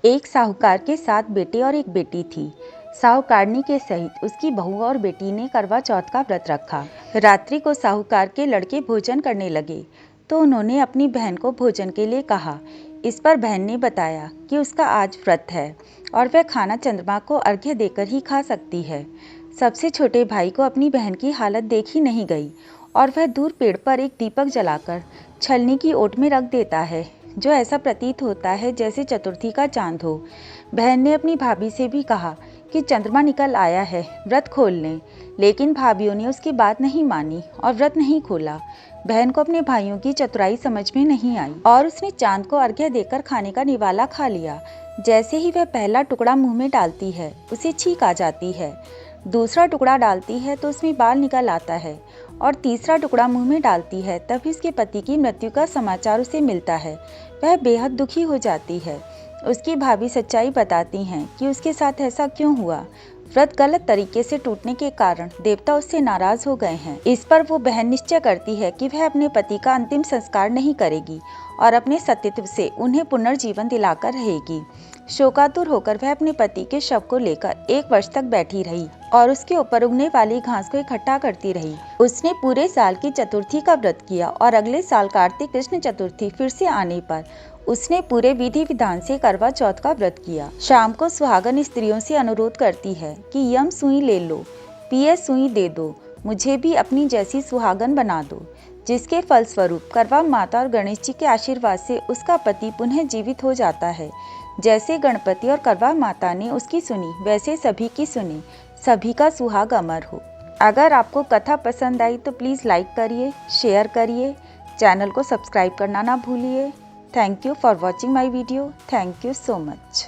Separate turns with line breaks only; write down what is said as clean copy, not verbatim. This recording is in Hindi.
एक साहूकार के 7 बेटे और एक बेटी थी। साहूकारनी के सहित उसकी बहू और बेटी ने करवा चौथ का व्रत रखा। रात्रि को साहूकार के लड़के भोजन करने लगे तो उन्होंने अपनी बहन को भोजन के लिए कहा। इस पर बहन ने बताया कि उसका आज व्रत है और वह खाना चंद्रमा को अर्घ्य देकर ही खा सकती है। सबसे छोटे भाई को अपनी बहन की हालत देखी नहीं गई और वह दूर पेड़ पर एक दीपक जलाकर छलनी की ओट में रख देता है, जो ऐसा प्रतीत होता है जैसे चतुर्थी का चांद हो। बहन ने अपनी भाभी से भी कहा कि चंद्रमा निकल आया है, व्रत खोल लें, लेकिन भाभीियों ने उसकी बात नहीं मानी और व्रत नहीं खोला। बहन को अपने भाइयों की चतुराई समझ में नहीं आई और उसने चांद को अर्घ्य देकर खाने का निवाला खा लिया। जैसे ही वह पहला टुकड़ा मुंह में डालती है, उसे छींक आ जाती है। दूसरा टुकड़ा डालती है तो उसमें बाल निकल आता है और तीसरा टुकड़ा मुंह में डालती है तभी उसके पति की मृत्यु का समाचार उसे मिलता है। वह बेहद दुखी हो जाती है। उसकी भाभी सच्चाई बताती हैं कि उसके साथ ऐसा क्यों हुआ। व्रत गलत तरीके से टूटने के कारण देवता उससे नाराज हो गए हैं। इस पर वो बहन निश्चय करती है कि वह अपने पति का अंतिम संस्कार नहीं करेगी और अपने सतीत्व से उन्हें पुनर्जीवन दिलाकर रहेगी। शोकातुर होकर वह अपने पति के शव को लेकर 1 वर्ष तक बैठी रही और उसके ऊपर उगने वाली घास को इकट्ठा करती रही। उसने पूरे साल की चतुर्थी का व्रत किया और अगले साल कार्तिक कृष्ण चतुर्थी फिर से आने पर उसने पूरे विधि विधान से करवा चौथ का व्रत किया। शाम को सुहागन स्त्रियों से अनुरोध करती है कि यम सुई ले लो, पीएस सुई दे दो, मुझे भी अपनी जैसी सुहागन बना दो, जिसके फलस्वरूप करवा माता और गणेश जी के आशीर्वाद से उसका पति पुनः जीवित हो जाता है। जैसे गणपति और करवा माता ने उसकी सुनी, वैसे सभी की सुनी, सभी का सुहाग अमर हो। अगर आपको कथा पसंद आई तो प्लीज़ लाइक करिए, शेयर करिए, चैनल को सब्सक्राइब करना ना भूलिए। Thank you for watching my video. Thank you so much.